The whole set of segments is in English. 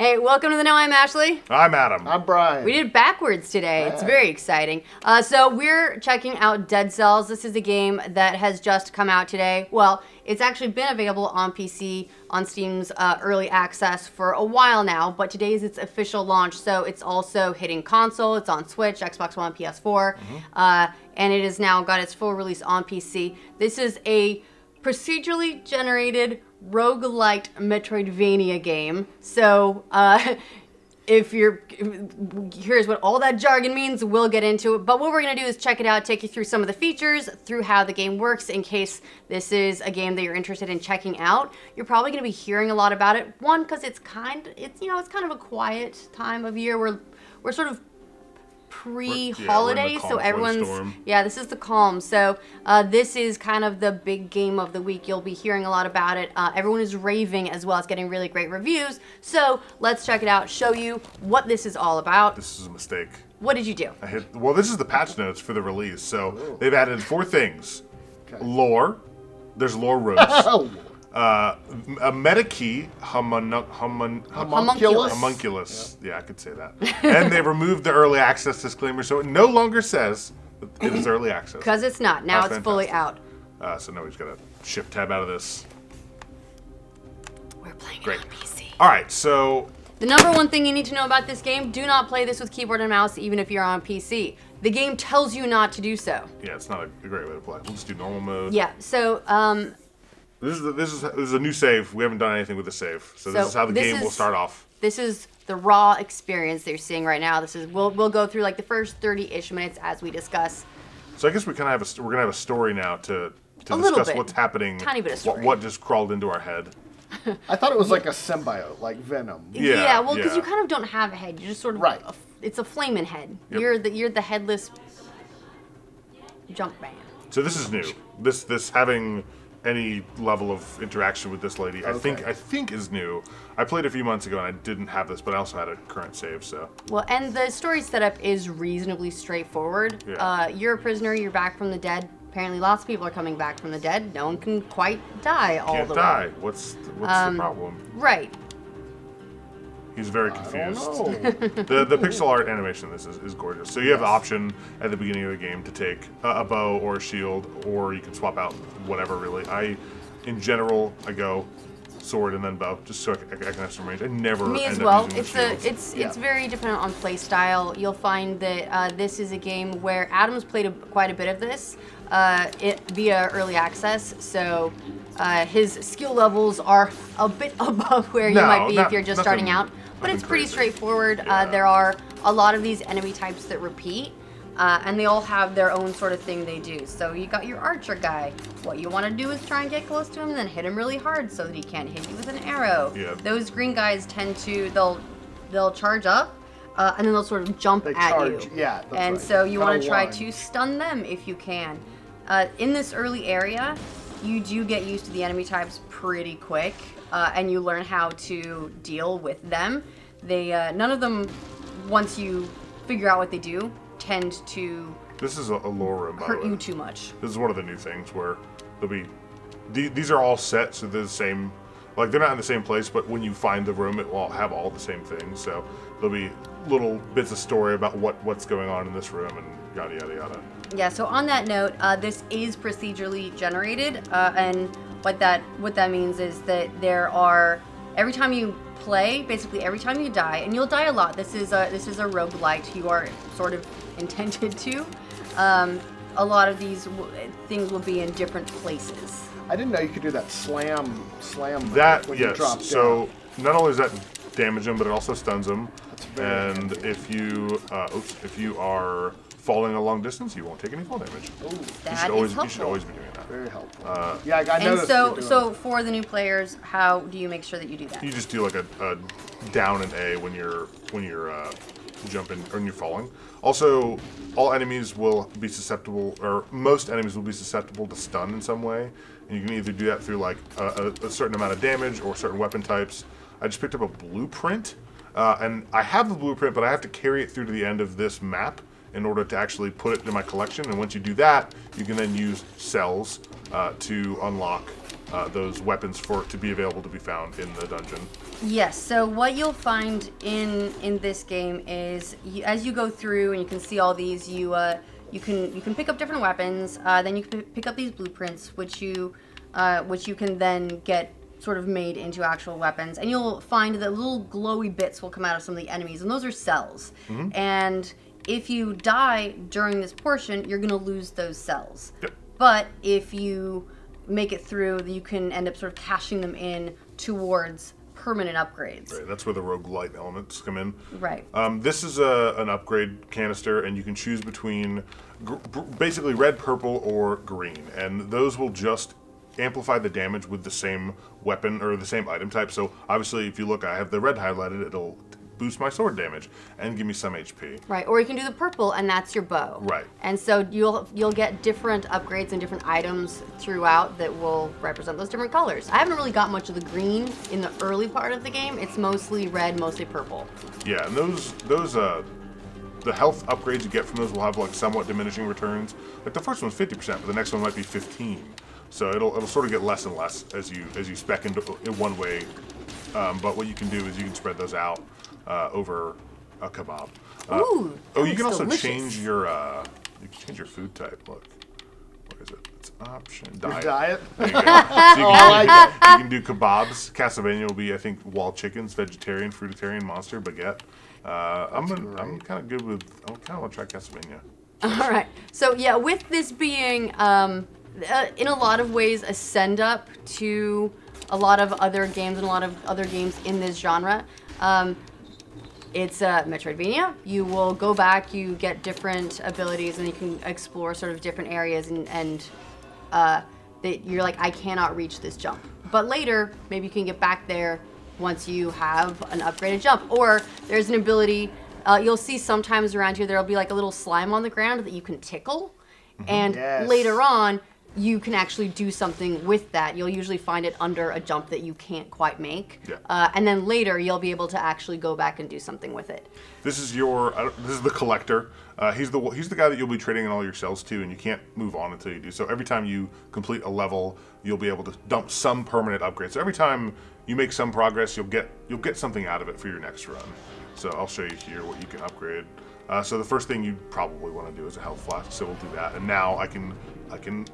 Hey, welcome to the Know. I'm Ashley. I'm Adam. I'm Brian. We did it backwards today. It's very exciting. So we're checking out Dead Cells. This is a game that has just come out today. Well, it's actually been available on PC on Steam's early access for a while now, but today is its official launch. So it's also hitting console. It's on Switch, Xbox One, PS4, and it has now got its full release on PC. This is a procedurally generated roguelite Metroidvania game. So here's what all that jargon means, we'll get into it. But what we're gonna do is check it out, take you through some of the features, through how the game works, in case this is a game that you're interested in checking out. You're probably gonna be hearing a lot about it. One, because it's kind of a quiet time of year. We're sort of pre-holiday, so everyone's this is the calm. So this is kind of the big game of the week. You'll be hearing a lot about it. Everyone is raving as well. It's getting really great reviews. So let's check it out, show you what this is all about. This is a mistake. What did you do? Well, this is the patch notes for the release. So they've added 4 things. Okay. Lore. There's lore rooms. A meta key, homunculus. Yeah, I could say that. And they removed the early access disclaimer, so it no longer says that it is early access. Because it's not. Now it's fully out. So now we've got a shift tab out of this. We're playing it on PC. All right, so the number one thing you need to know about this game: do not play this with keyboard and mouse, even if you're on PC. The game tells you not to do so. Yeah, it's not a great way to play. We'll just do normal mode. Yeah. So This is a new save. We haven't done anything with the save, so this is how the game will start off. This is the raw experience that you're seeing right now. This is we'll go through like the first 30-ish minutes as we discuss. So I guess we're gonna have a story now to discuss what's happening. Tiny bit of story. What just crawled into our head. I thought it was like a symbiote, like Venom. Yeah, well, because you kind of don't have a head. You just sort of it's a flaming head. Yep. You're the headless jump man. So this is new. This having any level of interaction with this lady, I think is new. I played a few months ago and I didn't have this, but I also had a current save, so. Well, and the story setup is reasonably straightforward. Yeah. You're a prisoner, you're back from the dead. Apparently lots of people are coming back from the dead. No one can quite die all the way. Can't die. What's the problem? Right. He's very confused. I don't know. the pixel art animation in this is gorgeous. So you have the option at the beginning of the game to take a bow or a shield, or you can swap out whatever, really. In general, I go sword and then bow, just so I can have some range. I never Me as end well. up using It's very dependent on play style. You'll find that this is a game where Adam's played quite a bit of this via early access, so his skill levels are a bit above where you might be if you're just starting out. But it's pretty straightforward. There are a lot of these enemy types that repeat, and they all have their own sort of thing they do. So you got your archer guy. What you want to do is try and get close to him and then hit him really hard so that he can't hit you with an arrow. Yeah. Those green guys tend to, they'll charge up, and then they'll sort of jump at you. Yeah, that's and right. so you want to try to stun them if you can. In this early area, you do get used to the enemy types pretty quick, and you learn how to deal with them. None of them, once you figure out what they do, tend to This is a lore room, by the way. hurt you too much. This is one of the new things where there'll be these are all set, so they're the same. Like, they're not in the same place, but when you find the room, it will have all the same things. So there'll be little bits of story about what's going on in this room and yada yada yada. Yeah, so on that note, this is procedurally generated, and what that means is that there are, every time you play, basically every time you die, and you'll die a lot. This is a roguelite. You are sort of intended to. A lot of these things will be in different places. I didn't know you could do that slam That when you drop so down. not only does that damage them, but it also stuns them. That's very And if you are falling a long distance, you won't take any fall damage. Ooh, You should always be doing that. very helpful. Yeah, I And noticed. so for the new players, how do you make sure that you do that? You just do like a down and A when you're jumping or when you're falling. Also, all enemies will be susceptible, or most enemies will be susceptible to stun in some way. And you can either do that through like a certain amount of damage or certain weapon types. I just picked up a blueprint, and I have the blueprint, but I have to carry it through to the end of this map in order to actually put it in my collection. And once you do that, you can then use cells to unlock those weapons for to be available to be found in the dungeon. Yes, so what you'll find in this game is as you go through and you can see all these, you can pick up different weapons. Then you can pick up these blueprints, which you can then get sort of made into actual weapons. And you'll find that little glowy bits will come out of some of the enemies, and those are cells. And if you die during this portion, you're gonna lose those cells. Yep. But if you make it through, you can end up sort of cashing them in towards permanent upgrades. Right, that's where the roguelite elements come in. Right. This is an upgrade canister, and you can choose between basically red, purple, or green, and those will just amplify the damage with the same weapon or the same item type. So obviously, if you look, I have the red highlighted, it'll boost my sword damage and give me some HP. Right, or you can do the purple, and that's your bow. Right. And so you'll get different upgrades and different items throughout that will represent those different colors. I haven't really got much of the green in the early part of the game. It's mostly red, mostly purple. Yeah, and those the health upgrades you get from those will have like somewhat diminishing returns. Like the first one's 50%, but the next one might be 15. So it'll sort of get less and less as you spec into in one way. But what you can do is you can spread those out over a kebab. Ooh, oh, you can also delicious. change your food type. Look, what is it? It's option diet. Diet? There you go. So you can do kebabs. Castlevania will be, I think, wall chickens, vegetarian, fruitarian, monster, baguette. I'm kind of good with. I kind of want to try Castlevania. All right. So yeah, with this being in a lot of ways a send up to a lot of other games and a lot of other games in this genre. It's a Metroidvania. You will go back, you get different abilities, and you can explore sort of different areas, and that you're like, I cannot reach this jump. But later, maybe you can get back there once you have an upgraded jump. Or there's an ability, you'll see sometimes around here, there'll be like a little slime on the ground that you can tickle. And later on, you can actually do something with that. You'll usually find it under a jump that you can't quite make. Yeah. And then later, you'll be able to actually go back and do something with it. This is the collector. He's the guy that you'll be trading in all your cells to, and you can't move on until you do. So every time you complete a level, you'll be able to dump some permanent upgrades. So every time you make some progress, you'll get something out of it for your next run. So I'll show you here what you can upgrade. So the first thing you probably want to do is a health flask, so we'll do that. And now I can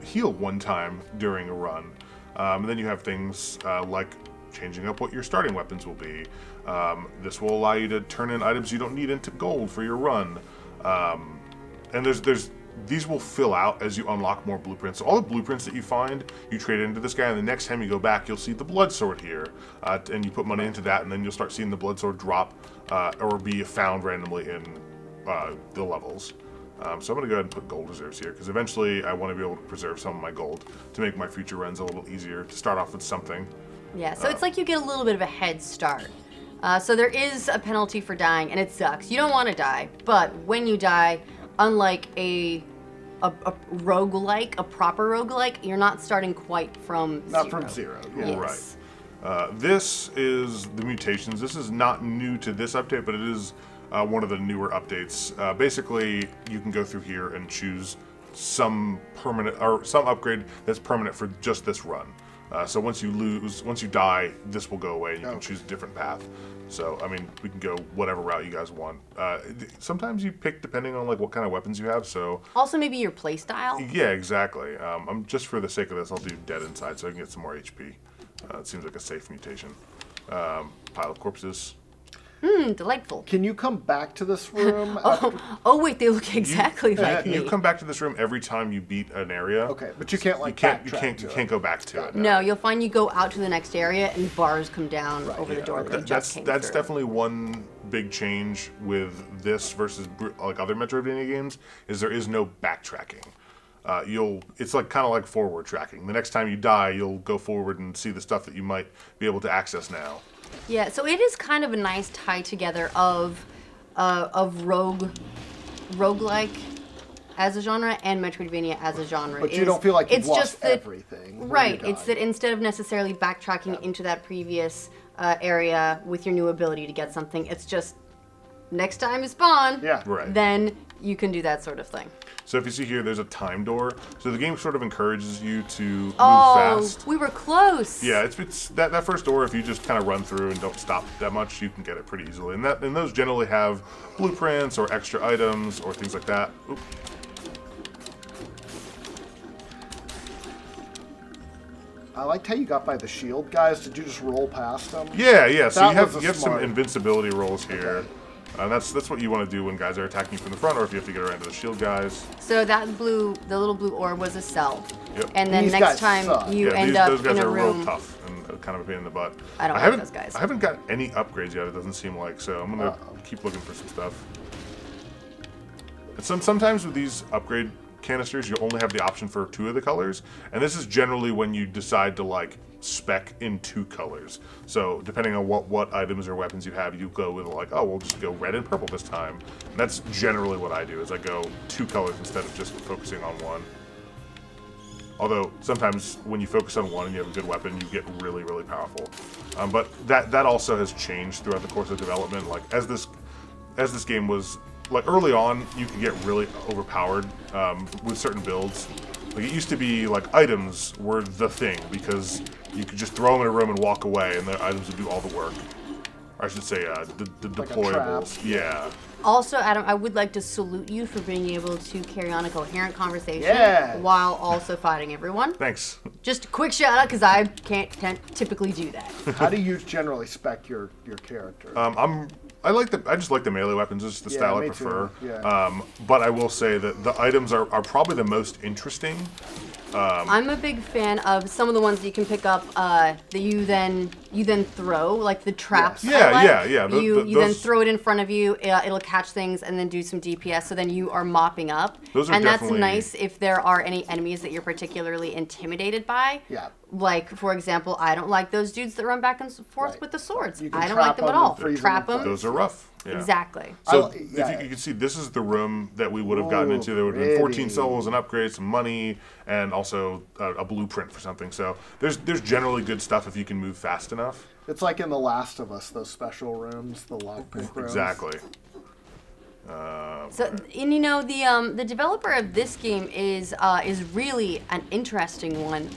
heal one time during a run. And then you have things like changing up what your starting weapons will be. This will allow you to turn in items you don't need into gold for your run. And these will fill out as you unlock more blueprints. So all the blueprints that you find, you trade into this guy, and the next time you go back, you'll see the blood sword here. And you put money into that, and then you'll start seeing the blood sword drop or be found randomly in the levels. So I'm going to go ahead and put gold reserves here, because eventually I want to be able to preserve some of my gold to make my future runs a little easier, to start off with something. Yeah, so it's like you get a little bit of a head start. So there is a penalty for dying, and it sucks. You don't want to die, but when you die, unlike a roguelike, a proper roguelike, you're not starting quite from zero. Not from zero. Yeah. Yes. Right. This is the Mutations. This is not new to this update, but it is one of the newer updates. Basically, you can go through here and choose some permanent or some upgrade that's permanent for just this run. So once you die, this will go away, and you can choose a different path. So, I mean, we can go whatever route you guys want. Sometimes you pick depending on like what kind of weapons you have. So also maybe your play style. yeah, exactly. I'm just for the sake of this, I'll do dead inside so I can get some more HP. It seems like a safe mutation. Pile of corpses. Delightful. Can you come back to this room? Oh wait, they look exactly like me. You come back to this room every time you beat an area. Okay, but you can't like you can't go back to it. No, you'll find you go out to the next area and bars come down over the door that you just came That's through. definitely one big change with this versus like other Metroidvania games, is there is no backtracking. It's like kind of like forward tracking. The next time you die, you'll go forward and see the stuff that you might be able to access now. Yeah, so it is kind of a nice tie together of roguelike as a genre and Metroidvania as a genre. But you don't feel like you've it's lost just that, everything. Right, it's that instead of necessarily backtracking into that previous area with your new ability to get something, it's just next time you spawn, Right. then you can do that sort of thing. So if you see here, there's a time door. So the game sort of encourages you to move fast. We were close. Yeah, it's that first door. If you just kind of run through and don't stop that much, you can get it pretty easily. And those generally have blueprints or extra items or things like that. Oop. I liked how you got by the shield guys. Did you just roll past them? Yeah. So That you have some invincibility rolls here. Okay. That's what you want to do when guys are attacking you from the front, or if you have to get around to the shield guys. So that the little blue orb was a cell. Yep. And then These next guys time suck. you Yeah, end up those guys in a are room. real tough and kind of a pain in the butt. I don't like those guys. I haven't got any upgrades yet. It doesn't seem like, so I'm gonna keep looking for some stuff. And sometimes with these upgrade canisters, you only have the option for 2 of the colors, and this is generally when you decide to like spec in 2 colors. So depending on what items or weapons you have, you go with like, oh, we'll just go red and purple this time. And that's generally what I do, is I go 2 colors instead of just focusing on one. Although sometimes when you focus on one and you have a good weapon, you get really, really powerful. But that also has changed throughout the course of development. Like as this game was, like early on, you could get really overpowered with certain builds. Like it used to be like items were the thing because you could just throw them in a room and walk away, and the items would do all the work. Or I should say the Like a deployables. trap. Yeah. Also, Adam, I would like to salute you for being able to carry on a coherent conversation Yeah. while also fighting everyone. Thanks. Just a quick shout out because I can't typically do that. How do you generally spec your character? I just like the melee weapons. It's the style I me prefer. too, yeah. But I will say that the items are probably the most interesting. I'm a big fan of some of the ones that you can pick up that you then throw, like the traps. Yes. I like. Yeah. You then Those- throw it in front of you. It'll catch things and then do some DPS. So then you are mopping up. Those are and that's definitely- nice if there are any enemies that you're particularly intimidated by. Yeah. Like, for example, I don't like those dudes that run back and forth Right. with the swords. You can I don't like trap them at them and all. freeze them Trap in them. Those are rough. Yeah. Exactly. So yeah. if you can see, this is the room that we would have gotten into. There would have been 14 pretty. souls, an upgrade, some money, and also a blueprint for something. So there's generally good stuff if you can move fast enough. It's like in The Last of Us, those special rooms, the lockpick rooms. Exactly. So, and you know, the developer of this game is really an interesting one.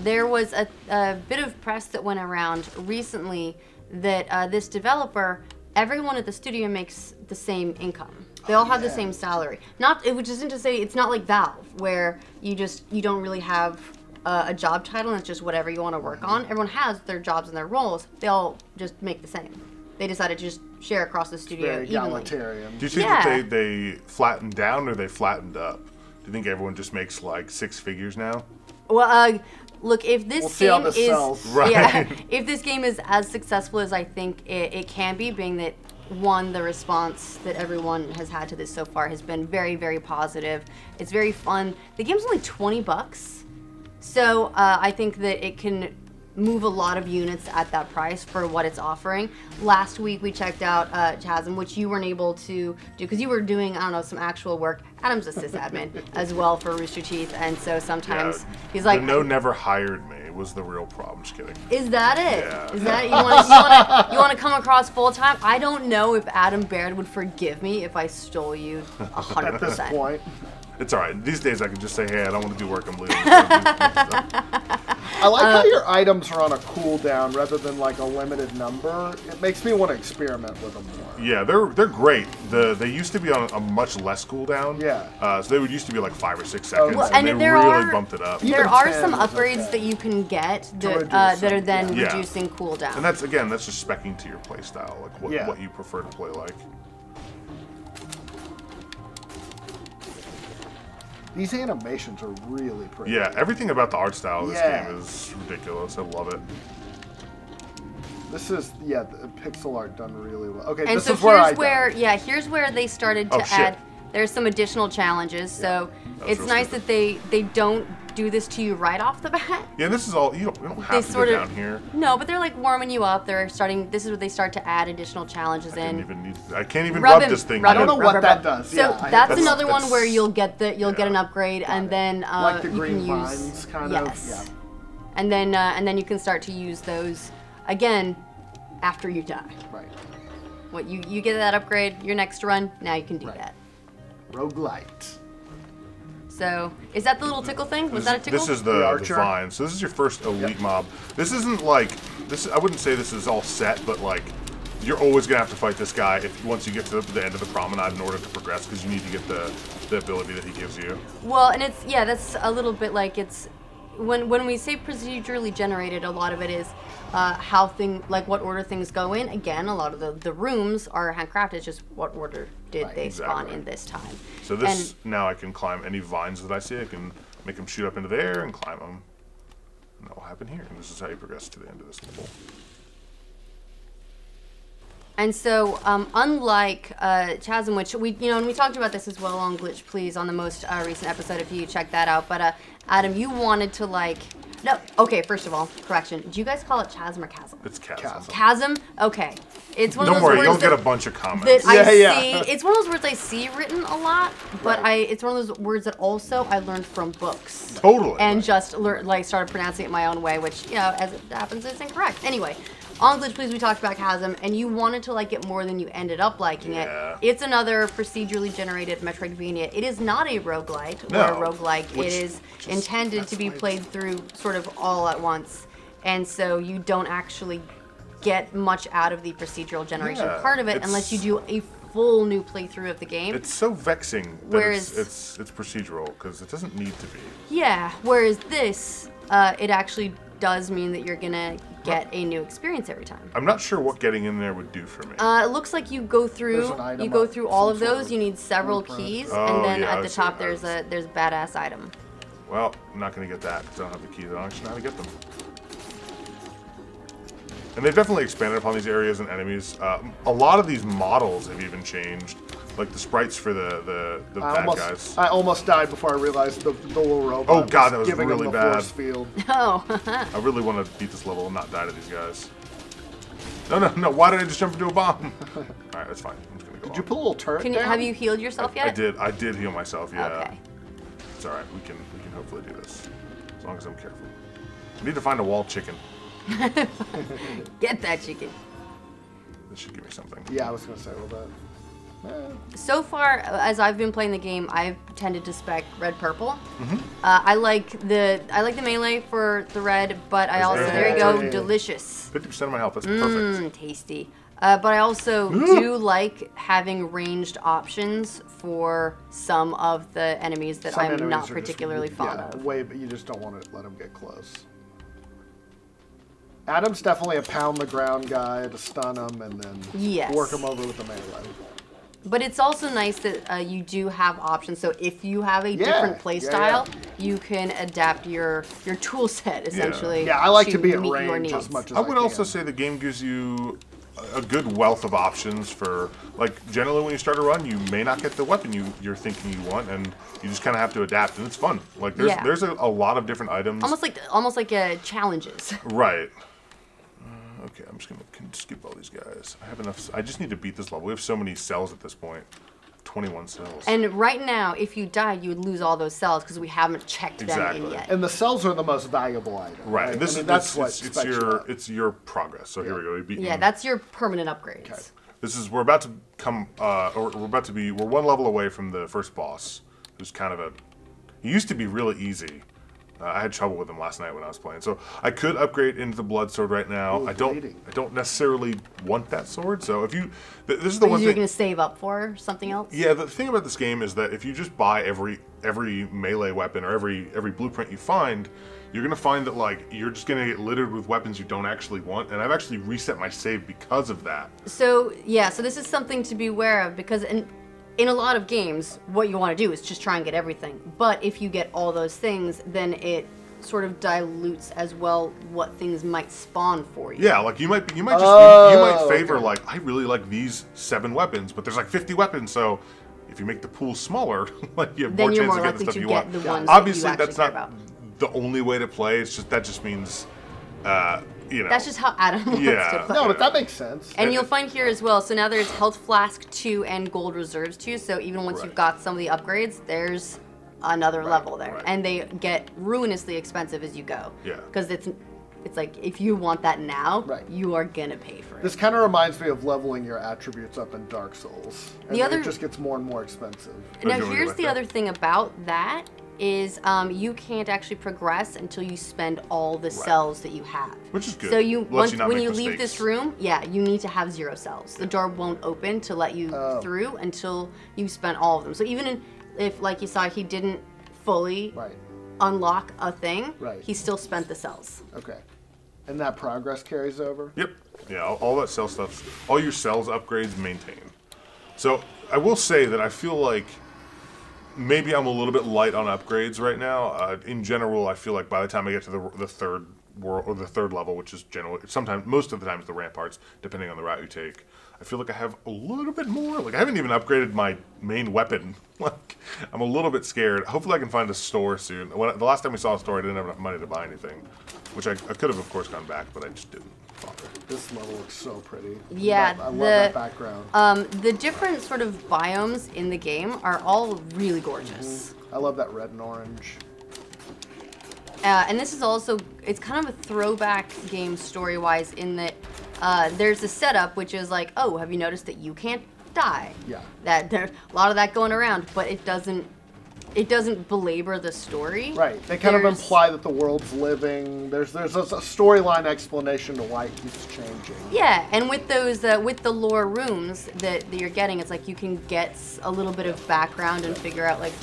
There was a bit of press that went around recently that this developer, everyone at the studio makes the same income. They all have the same salary. Which isn't to say it's not like Valve, where you don't really have a job title and it's just whatever you want to work on. Everyone has their jobs and their roles. They all just make the same. They decided to just share across the studio Very evenly. egalitarian. Do you think Yeah. that they flattened down or they flattened up? Do you think everyone just makes like 6 figures now? Well, look, if this We'll see how game this is sells. Right. yeah, if this game is as successful as I think it can be, being that one, the response that everyone has had to this so far has been very, very positive. It's very fun. The game's only $20, so I think that it can move a lot of units at that price for what it's offering. Last week we checked out Chasm, which you weren't able to do because you were doing, I don't know, some actual work. Adam's a sysadmin as well for Rooster Teeth, and so sometimes he's like, the no never hired me was the real problem. Just kidding. is that it? Yeah. Is that you want to come across full time? I don't know if Adam Baird would forgive me if I stole you 100%. At this point. It's all right. These days I can just say, hey, I don't want to do work. I'm leaving. I like how your items are on a cooldown rather than like a limited number. It makes me want to experiment with them more. Yeah, they're great. They used to be on a much less cooldown. Yeah. So they would used to be like 5 or 6 seconds, Well, and and they there really are- bumped it up. Even There are 10 some is upgrades okay. that you can get To reduce that are them, then yeah. reducing cooldown. And that's just specking to your play style, like Yeah. what you prefer to play like. These animations are really pretty. Yeah, everything about the art style of this Yeah. game is ridiculous. I love it. This is, the pixel art done really well. Okay, And this so is where I here's where they started to Oh, shit. add. There's some additional challenges, so That's it's real nice stupid. that they don't do this to you right off the bat. Yeah, this is all you don't They have to go sort of down here. no, but they're like warming you up. They're starting. This is where they start to add additional challenges in. I can't even Rub rub him, this thing. rub I don't yet. know him, what rub that him. does. So Yeah, I- that's that's- another one that's- where you'll get yeah. an upgrade, and then Like the you green can use vines, kind yes. of. Yeah. and then you can start to use those again after you die. Right. What you get that upgrade, your next run, now you can do Right. that. Roguelite. So, is that the little tickle thing? Was that a tickle? This is The the archer? vine. So this is your first elite mob. This isn't like this. I wouldn't say this is all set, but like you're always gonna have to fight this guy if once you get to the end of the promenade in order to progress, because you need to get the ability that he gives you. Well, and it's that's a little bit like it's when we say procedurally generated, a lot of it is what order things go in. Again, a lot of the rooms are handcrafted. It's just what order did they spawn in this time. So this now I can climb any vines that I see. I can make them shoot up into the air and climb them. And that will happen here. And this is how you progress to the end of this level. And so, unlike Chasm, which and we talked about this as well on Glitch Please on the most recent episode, if you check that out. But Adam, you wanted to first of all, correction. Do you guys call it Chasm or Chasm? It's chasm. Chasm? Okay. It's one of Don't those worry, words you'll get a that bunch of comments. I see. It's one of those words I see written a lot, but it's one of those words that also I learned from books. Totally. And just started pronouncing it my own way, which, as it happens, is incorrect. Anyway. On Glitch Please, we talked about Chasm, and you wanted to like it more than you ended up liking it. It's another procedurally generated Metroidvania. It is not a roguelite or a roguelike. It is intended to be played through sort of all at once, and so you don't actually get much out of the procedural generation part of it unless you do a full new playthrough of the game. It's so vexing that it's procedural, because it doesn't need to be. Yeah, whereas this, it actually does mean that you're gonna get a new experience every time. I'm not sure what getting in there would do for me. It looks like you go through all of those. You need several keys, and then at the top there's a badass item. Well, I'm not gonna get that because I don't have the keys. I don't actually know how to get them. And they've definitely expanded upon these areas and enemies. A lot of these models have even changed. Like the sprites for the bad guys. I almost died before I realized the little robot. Oh god, that was giving really him the bad. Force field. Oh. I really want to beat this level and not die to these guys. No! Why did I just jump into a bomb? All right, that's fine. I'm just gonna go. Did you put a little turret down? Have you healed yourself yet? I did heal myself. Yeah. Okay. It's all right. We can hopefully do this as long as I'm careful. I need to find a wall chicken. Get that chicken. This should give me something. Yeah, I was gonna say a little bit. So far, as I've been playing the game, I've tended to spec red-purple. I like the melee for the red, but I also there you go, delicious. 50% of my health. That's perfect. Tasty. But I also do like having ranged options for some of the enemies that I'm not particularly fond of. But you just don't want to let them get close. Adam's definitely a pound the ground guy to stun them and then work them over with the melee. But it's also nice that you do have options. So if you have a different play style, you can adapt your tool set essentially. Yeah, I like to be at range as much as I would also say the game gives you a good wealth of options for, like, generally when you start a run, you may not get the weapon you're thinking you want, and you just kind of have to adapt, and it's fun. Like there's a lot of different items. Almost like challenges. Right. Okay, I'm just gonna skip all these guys. I have enough. I just need to beat this level. We have so many cells at this point. 21 cells. And right now, if you die, you would lose all those cells because we haven't checked them in yet. And the cells are the most valuable item. Right. It's your progress. So here we go. Yeah, that's your permanent upgrades. Okay. We're about to come. We're one level away from the first boss, who's kind of he used to be really easy. I had trouble with him last night when I was playing, so I could upgrade into the blood sword right now. I don't necessarily want that sword. So if you, this is the one thing you're gonna save up for something else. Yeah, the thing about this game is that if you just buy every melee weapon or every blueprint you find, you're gonna find that like you're just gonna get littered with weapons you don't actually want. And I've actually reset my save because of that. So yeah, so this is something to be aware of because in a lot of games, what you want to do is just try and get everything. But if you get all those things, then it sort of dilutes as well what things might spawn for you. Yeah, like you might favor like, I really like these 7 weapons, but there's like 50 weapons, so if you make the pool smaller, like you have more chance to get the stuff you want. Obviously, that's not the only way to play. It's just that just means that's just how Adam wants to play. No, but that makes sense. And you'll find here as well, so now there's Health Flask 2 and Gold Reserves 2, so even once you've got some of the upgrades, there's another level there. And they get ruinously expensive as you go. Yeah. Because it's like, if you want that now, you are gonna pay for it. This kind of reminds me of leveling your attributes up in Dark Souls. And it just gets more and more expensive. Now here's the other thing about that. is you can't actually progress until you spend all the cells that you have. Which is good. So Lets you not when make you leave mistakes. this room, yeah, you need to have 0 cells. The door won't open to let you through until you spent all of them. So even if, like you saw, he didn't fully unlock a thing, he still spent the cells. Okay. And that progress carries over? Yep. Yeah, all that cell stuff, all your cells upgrades maintain. So I will say that I feel like maybe I'm a little bit light on upgrades right now. In general, I feel like by the time I get to the third world or the third level, which is generally sometimes most of the time it's the ramparts, depending on the route you take, I feel like I have a little bit more. Like I haven't even upgraded my main weapon. Like I'm a little bit scared. Hopefully I can find a store soon. The last time we saw a store, I didn't have enough money to buy anything, which I could have of course gone back, but I just didn't bother. This level looks so pretty. Yeah, I love that background. The different sort of biomes in the game are all really gorgeous. I love that red and orange. And this is also, it's kind of a throwback game story-wise in that there's a setup which is like, oh, have you noticed that you can't die? Yeah. That there's a lot of that going around, but it doesn't belabor the story. Right. They kind of imply that the world's living. There's a storyline explanation to why it keeps changing. Yeah, and with those with the lore rooms that you're getting, it's like you can get a little bit of background and figure out like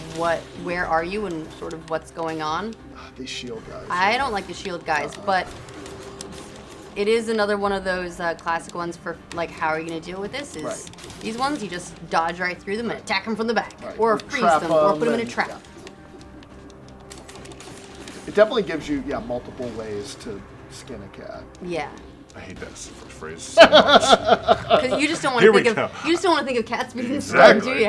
where are you and sort of what's going on. These shield guys. I don't like the shield guys, but it is another one of those classic ones for like how are you going to deal with this? These ones you just dodge right through them and attack them from the back, or freeze them, or put them in a trap. Yeah. It definitely gives you multiple ways to skin a cat. Yeah. I hate that phrase so much. Because you just don't want to think of cats being stung, do you?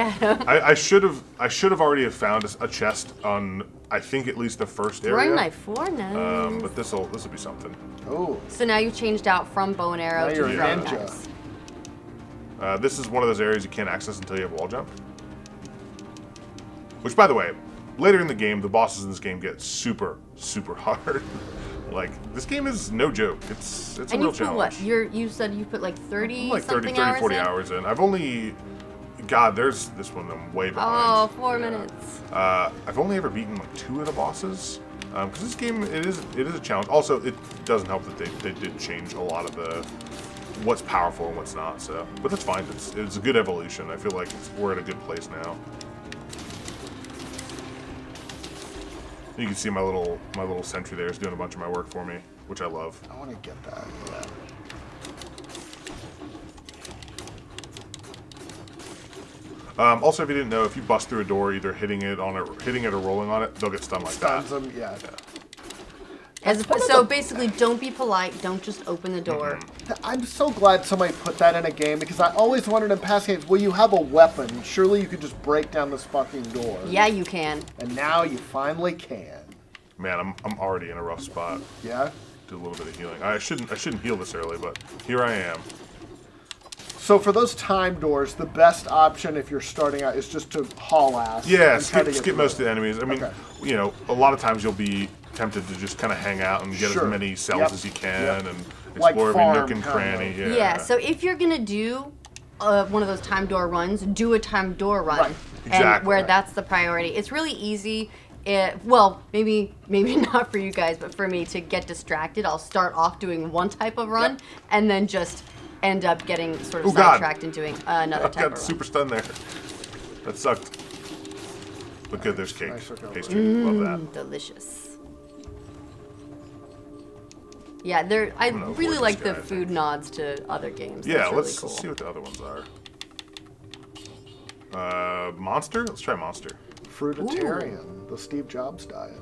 I should have already have found a chest on I think at least the first area. Throwing knife 4, nice. But this'll be something. Oh. So now you've changed out from bow and arrow to throwing knives. This is one of those areas you can't access until you have wall jump. Which, by the way, later in the game, the bosses in this game get super, super hard. Like, this game is no joke. It's a real challenge. And you put what? You said you put like 30 like 30, 40 hours in. I've only... God, there's this one I'm way behind. Oh, 4 minutes. I've only ever beaten like 2 of the bosses. Because this game, it is a challenge. Also, it doesn't help that they did change a lot of the... what's powerful and what's not, so... But that's fine. It's a good evolution. I feel like we're at a good place now. You can see my little sentry there is doing a bunch of my work for me, which I love. I want to get that. Yeah. Also, if you didn't know, if you bust through a door, either hitting it or rolling on it, they'll get stunned like that. Stuns them, yeah. So basically, don't be polite. Don't just open the door. I'm so glad somebody put that in a game because I always wondered in past games, well, you have a weapon. Surely you could just break down this fucking door. Yeah, you can. And now you finally can. Man, I'm already in a rough spot. Yeah? Do a little bit of healing. I shouldn't heal this early, but here I am. So for those time doors, the best option if you're starting out is just to haul ass. Yeah, skip most of the enemies. I mean, you know, a lot of times you'll be tempted to just kind of hang out and get as many cells as you can and explore every nook and cranny. Yeah, so if you're going to do one of those time door runs, do a time door run. Right. Exactly. And where that's the priority. It's really easy. Well, maybe not for you guys, but for me to get distracted, I'll start off doing one type of run and then just end up getting sort of sidetracked and doing another type of run. Got super stunned there. That sucked. But good, there's cake. Pastry. Love that. Delicious. Yeah, I really like the food nods to other games. Yeah, really let's cool. see what the other ones are. Monster? Let's try Monster. Fruitarian, the Steve Jobs diet.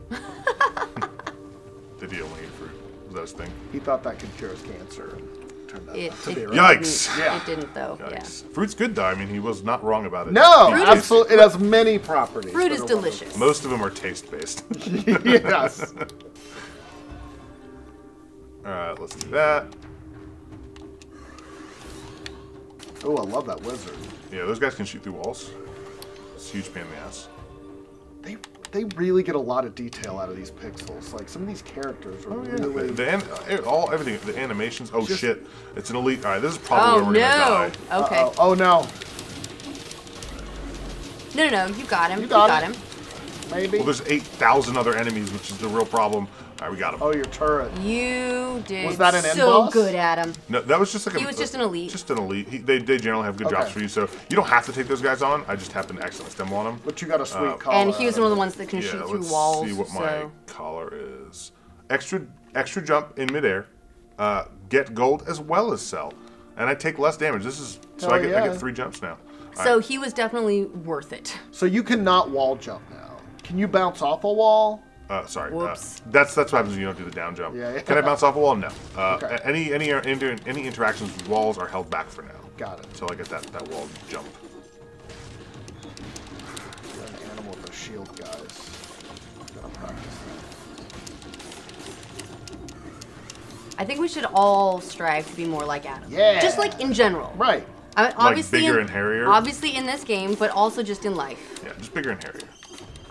Did he only eat fruit? Was that his thing? He thought that could cure his cancer. Turned out not to be right. Yikes! It didn't though. Yikes. Yeah. Fruit's good though. I mean, he was not wrong about it. No, absolutely. It has many properties. Fruit is delicious. Most of them are taste based. Yes. Alright, let's do that. Oh, I love that wizard. Yeah, those guys can shoot through walls. It's a huge pain in the ass. They really get a lot of detail out of these pixels. Like, some of these characters are really... Everything, the animations. Oh, shit. It's an elite. Alright, this is probably where we're gonna die. Okay. Oh, no. No, you got him. You got him. maybe? Well, there's 8,000 other enemies, which is the real problem. All right, we got him. Oh, your turret. You did Was that an end so boss? good, Adam. No, that was just like He was just an elite. Just an elite. They generally have good jobs for you, so you don't have to take those guys on. I just happened to accidentally stumble on them. But you got a sweet collar. And he was one of the ones that can shoot through walls. Let's see what so. my collar is. Extra jump in midair. Get gold as well as sell. And I take less damage. This is so I get 3 jumps now. So he was definitely worth it. So you cannot wall jump now. Can you bounce off a wall? Sorry. Whoops. That's what happens when you don't do the down jump. Yeah. Can I bounce off a wall? No. Okay. Any interactions with walls are held back for now. Got it. Until I get that wall jump. You're an animal with a shield, guys. Gotta practice that. I think we should all strive to be more like Adam. Yeah. Just like in general. Right. Obviously bigger and hairier? Obviously in this game, but also just in life. Yeah, just bigger and hairier.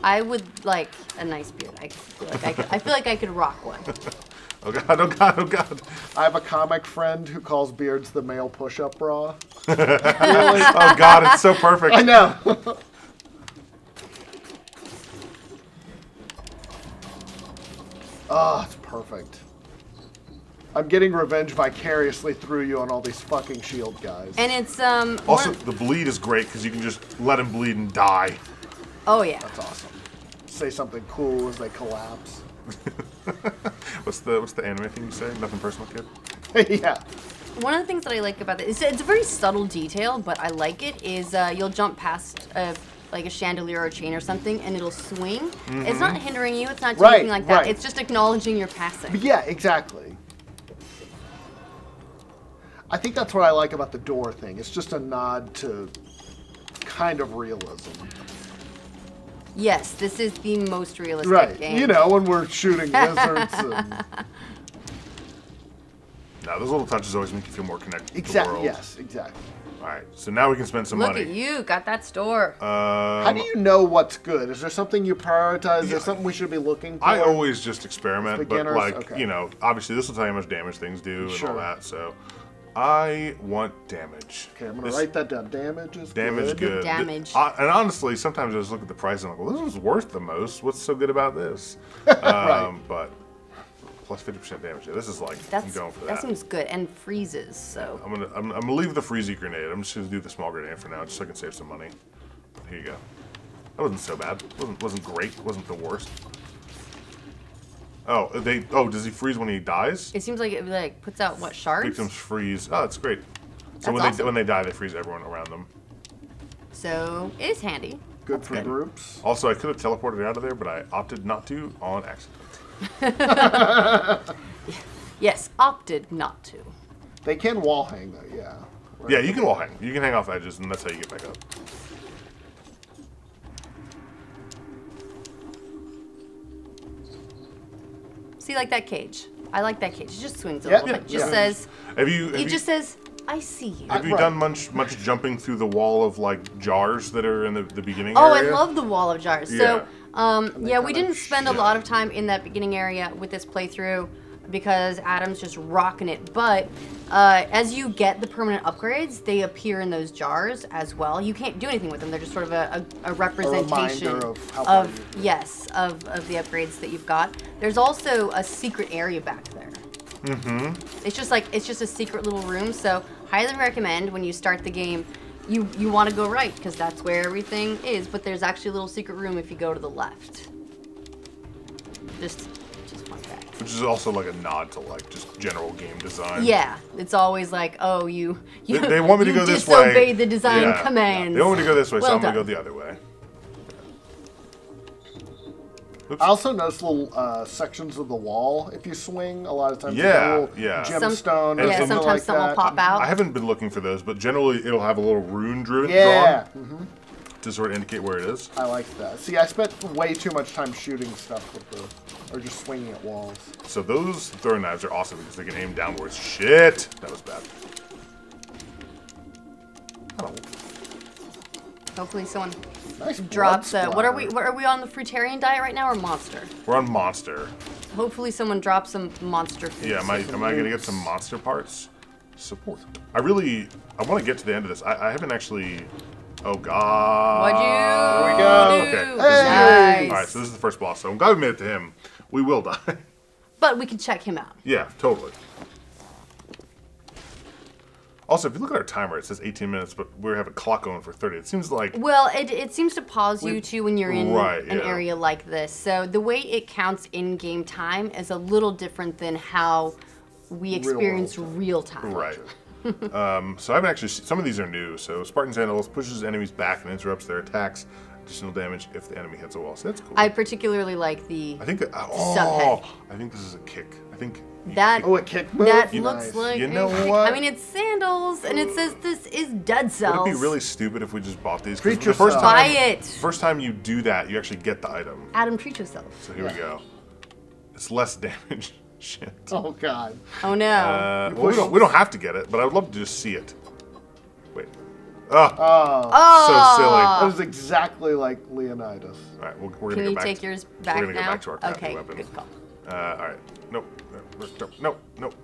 I would like a nice beard. I feel like I could rock one. Oh god, oh god, oh god. I have a comic friend who calls beards the male push-up bra. Oh god, it's so perfect. I know. Oh, it's perfect. I'm getting revenge vicariously through you on all these fucking shield guys. And it's Also, the bleed is great because you can just let him bleed and die. Oh yeah. That's awesome. Say something cool as they collapse. What's the anime thing you say? Nothing personal, kid? Yeah. One of the things that I like about it is it's a very subtle detail, but I like it. Is you'll jump past like a chandelier or a chain or something, and it'll swing. Mm-hmm. It's not hindering you. It's not doing anything like that. Right. It's just acknowledging you're passing. Yeah, exactly. I think that's what I like about the door thing. It's just a nod to kind of realism. Yes, this is the most realistic game. You know, when we're shooting lizards and... No, those little touches always make you feel more connected to the world. Yes, exactly. All right, so now we can spend some money. Look at you, got that store. How do you know what's good? Is there something you prioritize? Is there something we should be looking for? I always just experiment, but like, okay. you know, obviously this will tell you how much damage things do and all that, so... I want damage. Okay, I'm going to write that down. Damage is good. good. Damage. And honestly, sometimes I just look at the price and I'm like, well, this is worth the most. What's so good about this? Right. But plus 50% damage. Yeah, this is like, I'm going for that. That seems good. And freezes, so. I'm gonna leave the freezy grenade. I'm just gonna do the small grenade for now, just so I can save some money. Here you go. That wasn't so bad. Wasn't great. Wasn't the worst. Oh, does he freeze when he dies? It seems like it like puts out what, shards? Victims freeze. Oh, that's great. So That's when they die, they freeze everyone around them. So it is handy. Good for groups. Also, I could have teleported out of there, but I opted not to on accident. Yes, opted not to. They can wall hang though, yeah. Right. Yeah, you can wall hang. You can hang off edges, and that's how you get back up. See, like that cage. I like that cage. It just swings a little bit. Just says. Just says, "I see you." Have you done much jumping through the wall of like jars that are in the beginning Oh, area? I love the wall of jars. Yeah. So, yeah, we didn't spend a lot of time in that beginning area with this playthrough because Adam's just rocking it. But as you get the permanent upgrades, they appear in those jars as well. You can't do anything with them. They're just sort of a representation of how far of the upgrades that you've got. There's also a secret area back there. Mm-hmm. It's just a secret little room. So highly recommend when you start the game, you want to go right because that's where everything is. But there's actually a little secret room if you go to the left. Just fun fact. Which is also like a nod to like just general game design. Yeah, it's always like, oh, you they want me to go this way. You disobeyed the design commands. They want me to go this way, so I'm done. gonna go the other way. Oops. I also noticed little sections of the wall if you swing. A lot of times, a little gemstone. Yeah, sometimes like something will that. pop out. I haven't been looking for those, but generally it'll have a little rune drawn to sort of indicate where it is. I like that. See, I spent way too much time shooting stuff with or just swinging at walls. So those throwing knives are awesome because they can aim downwards. Shit, that was bad. Oh. Hopefully someone Nice drops. blood What are splatter. we on the fruitarian diet right now or monster? We're on monster. Hopefully someone drops some monster food. Yeah, am I gonna get some monster parts? Support. I want to get to the end of this. I haven't actually Oh, God. What'd you Here we go. do? Okay. Nice. All right, so this is the first boss. So I'm glad we made it to him. We will die. But we can check him out. Yeah, totally. Also, if you look at our timer, it says 18 minutes, but we have a clock going for 30. It seems like... Well, it seems to pause you too when you're in an yeah. area like this. So the way it counts in-game time is a little different than how we experience real time. Right. So I haven't actually... Some of these are new. So Spartan's Ellis pushes enemies back and interrupts their attacks. Additional damage if the enemy hits a wall. So that's cool. I particularly like the I think that... subhead. I think this is a kick. I think... That Oh, a kick move? that Nice. looks like You know a kick. what? I mean, it's sandals, and it says this is dead cells. Would it be really stupid if we just bought these? 'Cause Treat the first yourself. Buy time, it. First time you do that, you actually get the item. Adam, treat yourself. So here we go. It's less damage. Shit. Oh, God. Oh no. Well, we don't have to get it, but I would love to just see it. Wait. Oh, Oh, so silly. that was exactly like Leonidas. All right, we're gonna Can go you back. take yours back We're gonna now? go back to our crafty Okay, weapon. good call. All right. Nope. Nope.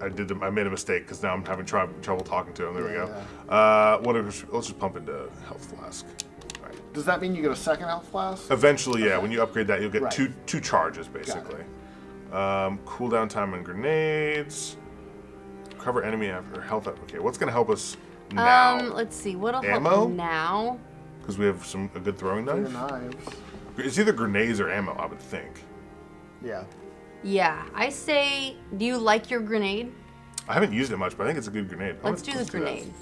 I made a mistake because now I'm having trouble talking to him. There we go. Let's just pump into health flask. All right. Does that mean you get a second health flask? Eventually, yeah. When you upgrade that, you'll get Right. two charges basically. Cooldown time on grenades. Cover enemy after health up. Okay, what's gonna help us now? Let's see. What'll Ammo? help now? Because we have a good throwing Your knife. knives. It's either grenades or ammo, I would think. Yeah. Yeah, I say, do you like your grenade? I haven't used it much, but I think it's a good grenade. Let's do the that. grenade.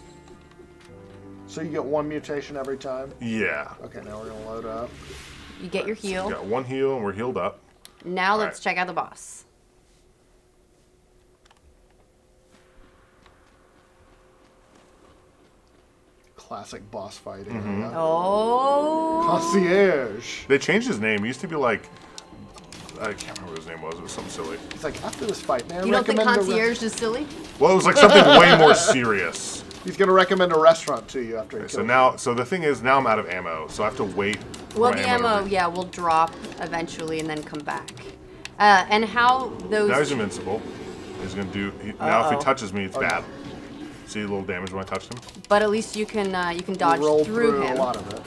So you get one mutation every time? Yeah. Okay, now we're going to load up. You get your So heal. we got one heal and we're healed up. Now let's right. check out the boss. Classic boss fight Mm-hmm. area. Oh. Concierge. They changed his name. It used to be like, I can't remember what his name was. It was something silly. He's like, after this fight, man, You don't think recommend concierge is silly? Well, it was like something way more serious. He's going to recommend a restaurant to you after he So kills now, so the thing is, now I'm out of ammo, so I have to wait. for Well, my the ammo, to- yeah, will drop eventually and then come back. And how those... Now he's invincible. He's gonna do. Now if he Uh-oh. touches me, it's Oh, bad. See a little damage when I touched him. But at least you can dodge roll through him. a lot of it.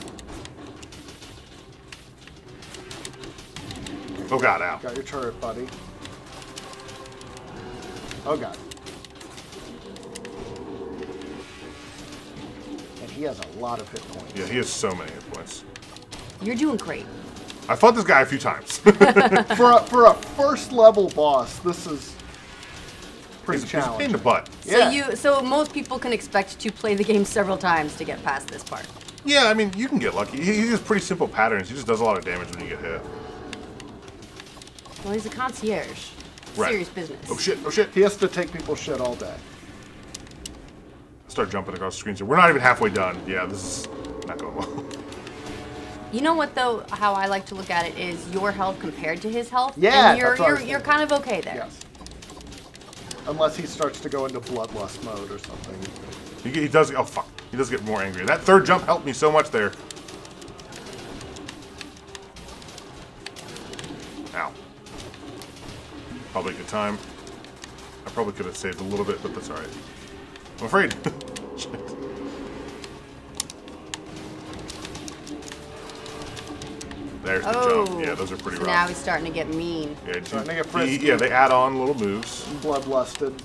Oh god, ow. Got your turret, buddy. Oh, God. And he has a lot of hit points. Yeah, he has so many hit points. You're doing great. I fought this guy a few times. For a first level boss, this is pretty He's a pain in challenging. the butt. Yeah. So most people can expect to play the game several times to get past this part. Yeah, I mean, you can get lucky. He has pretty simple patterns. He just does a lot of damage when you get hit. Well, he's a concierge. Right. Serious business. Oh shit, oh shit. He has to take people's shit all day. Start jumping across the screen. So we're not even halfway done. Yeah, this is not going well. You know what though? How I like to look at it is your health compared to his health. Yeah, and you're that's what I was you're thinking. kind of okay there. Yes. Unless he starts to go into bloodlust mode or something. He does. Oh fuck. He does get more angry. That third jump helped me so much there. Ow. Probably a good time. I probably could have saved a little bit, but that's alright. I'm afraid. Shit. There's the jump. Yeah, those are pretty so rough. now he's starting to get mean. Yeah, Starting to get frisky. yeah, they add on little moves. Bloodlusted.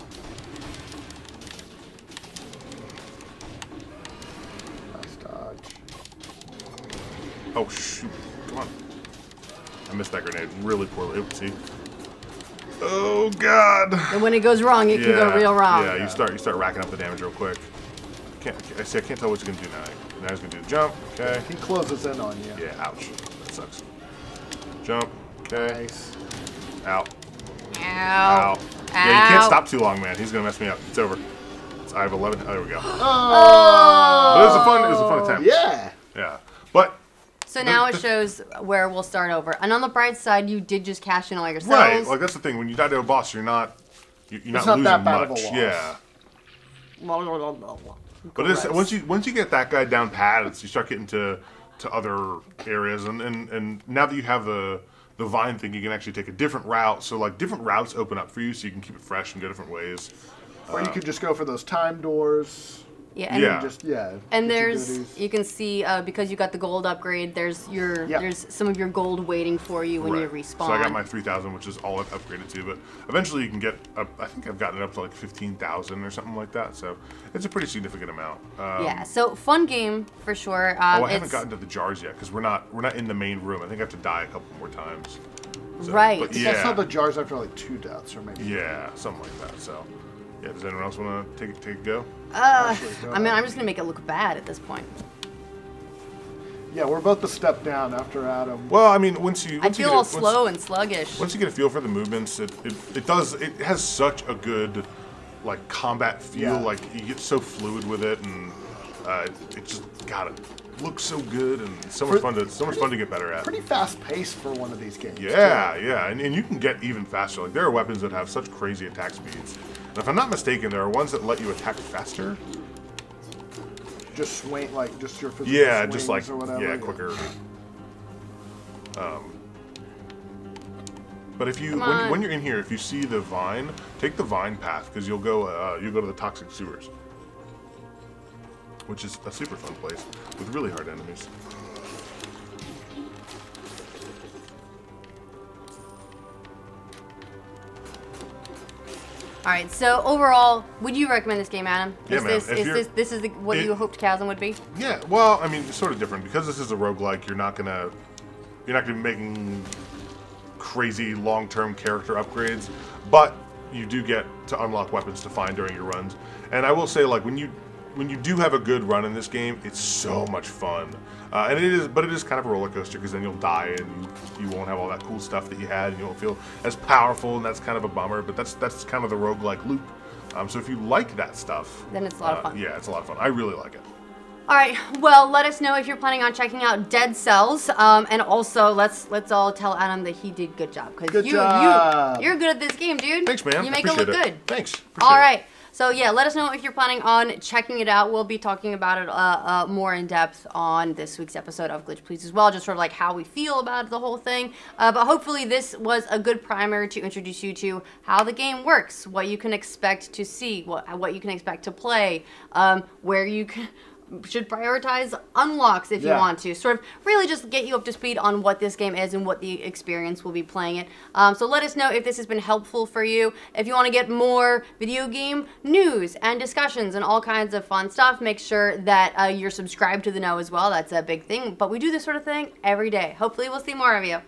Nice dodge. Oh shoot! Come on. I missed that grenade really poorly. Oops, see. Oh god. And when it goes wrong, it can go real wrong. Yeah, you start racking up the damage real quick. I can't tell what you're gonna do now. Now he's gonna do the jump. Okay. He closes in on you. Yeah. Ouch. That sucks. Jump. Okay. Nice. Out. Ow. Ow. Yeah, you can't stop too long, man. He's gonna mess me up. It's over. I have 11. Oh, there we go. Oh! But it was a fun attempt. Yeah. Yeah. But So now it shows where we'll start over. And on the bright side, you did just cash in all your cells. right, like that's the thing. When you die to a boss, you're not not losing that bad of a much. loss. Yeah. But it's, once you get that guy down pat, you start getting to other areas, and now that you have the vine thing, you can actually take a different route. So like different routes open up for you, so you can keep it fresh and go different ways. Or you could just go for those time doors. Yeah, And Yeah. just yeah. And get your there's, goodies. you can see, because you got the gold upgrade, there's there's some of your gold waiting for you when you respawn. So I got my 3,000, which is all I've upgraded to. But eventually you can get up, I think I've gotten it up to like 15,000 or something like that. So it's a pretty significant amount. Yeah, so fun game for sure. I haven't gotten to the jars yet because we're not in the main room. I think I have to die a couple more times. So, Right. But I yeah. saw the jars after like 2 deaths or maybe. Yeah, something like that. So yeah, does anyone else want to take a go? I mean, I'm just gonna make it look bad at this point. Yeah, we're both a step down after Adam. Well, I mean, once you I feel all slow and sluggish. Once you get a feel for the movements, it has such a good like combat feel. Yeah. Like you get so fluid with it, and it just looks so good and so much fun to get better at. Pretty fast paced for one of these games. Yeah, yeah, and you can get even faster. Like there are weapons that have such crazy attack speeds. And if I'm not mistaken, there are ones that let you attack faster. Just swing, like just your physical Yeah, just like swings or whatever. quicker. But if you when you're in here, if you see the vine, take the vine path because you'll go to the toxic sewers, which is a super fun place with really hard enemies. All right, so overall, would you recommend this game, Adam? Yeah, man. This is what you hoped Chasm would be? Yeah, well, I mean, it's sort of different because this is a roguelike. You're not gonna be making crazy long-term character upgrades, but you do get to unlock weapons to find during your runs. And I will say, like when you do have a good run in this game, it's so much fun. And it is kind of a roller coaster because then you'll die and you won't have all that cool stuff that you had, and you won't feel as powerful, and that's kind of a bummer. But that's kind of the roguelike loop. So if you like that stuff, then it's a lot of fun. Yeah, it's a lot of fun. I really like it. All right, well, let us know if you're planning on checking out Dead Cells, and also let's all tell Adam that he did good job because you're good at this game, dude. Thanks, man. You make it look good. Thanks. All right. So yeah, let us know if you're planning on checking it out. We'll be talking about it more in depth on this week's episode of Glitch Please as well, just sort of like how we feel about the whole thing. But hopefully this was a good primer to introduce you to how the game works, what you can expect to see, what you can expect to play, where you should prioritize unlocks if you want to. Sort of really just get you up to speed on what this game is and what the experience will be playing it. So let us know if this has been helpful for you. If you want to get more video game news and discussions and all kinds of fun stuff, make sure that you're subscribed to the know as well. That's a big thing. But we do this sort of thing every day. Hopefully we'll see more of you.